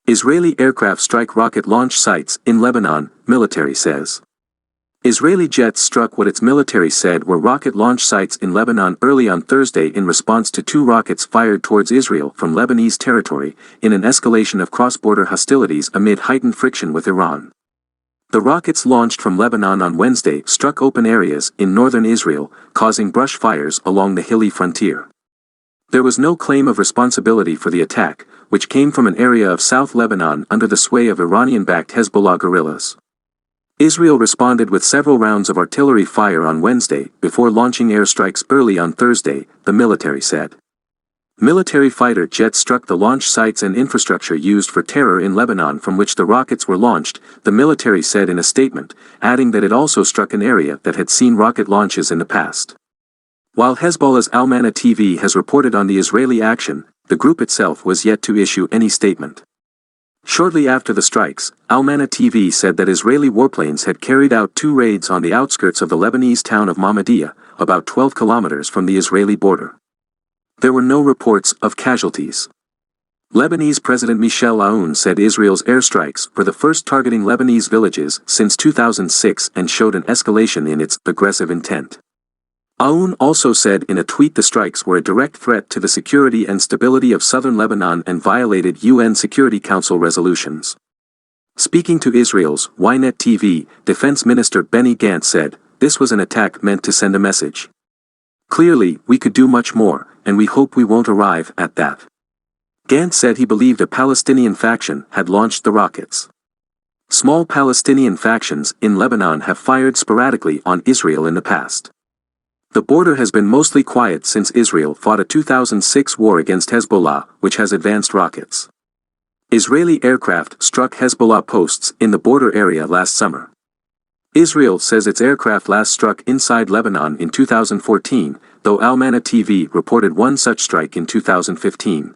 Israeli aircraft strike rocket launch sites in Lebanon, military says. Israeli jets struck what its military said were rocket launch sites in Lebanon early on Thursday in response to 2 rockets fired towards Israel from Lebanese territory, in an escalation of cross-border hostilities amid heightened friction with Iran. The rockets launched from Lebanon on Wednesday struck open areas in northern Israel, causing brush fires along the hilly frontier. There was no claim of responsibility for the attack, which came from an area of South Lebanon under the sway of Iranian-backed Hezbollah guerrillas. Israel responded with several rounds of artillery fire on Wednesday before launching airstrikes early on Thursday, the military said. Military fighter jets struck the launch sites and infrastructure used for terror in Lebanon from which the rockets were launched, the military said in a statement, adding that it also struck an area that had seen rocket launches in the past. While Hezbollah's Al-Mana TV has reported on the Israeli action, the group itself was yet to issue any statement. Shortly after the strikes, Al-Mana TV said that Israeli warplanes had carried out 2 raids on the outskirts of the Lebanese town of Mahmudiyah, about 12 kilometers from the Israeli border. There were no reports of casualties. Lebanese President Michel Aoun said Israel's airstrikes were the first targeting Lebanese villages since 2006 and showed an escalation in its aggressive intent. Aoun also said in a tweet the strikes were a direct threat to the security and stability of southern Lebanon and violated UN Security Council resolutions. Speaking to Israel's Ynet TV, Defense Minister Benny Gantz said, "This was an attack meant to send a message. Clearly, we could do much more, and we hope we won't arrive at that." Gantz said he believed a Palestinian faction had launched the rockets. Small Palestinian factions in Lebanon have fired sporadically on Israel in the past. The border has been mostly quiet since Israel fought a 2006 war against Hezbollah, which has advanced rockets. Israeli aircraft struck Hezbollah posts in the border area last summer. Israel says its aircraft last struck inside Lebanon in 2014, though Al-Mana TV reported one such strike in 2015.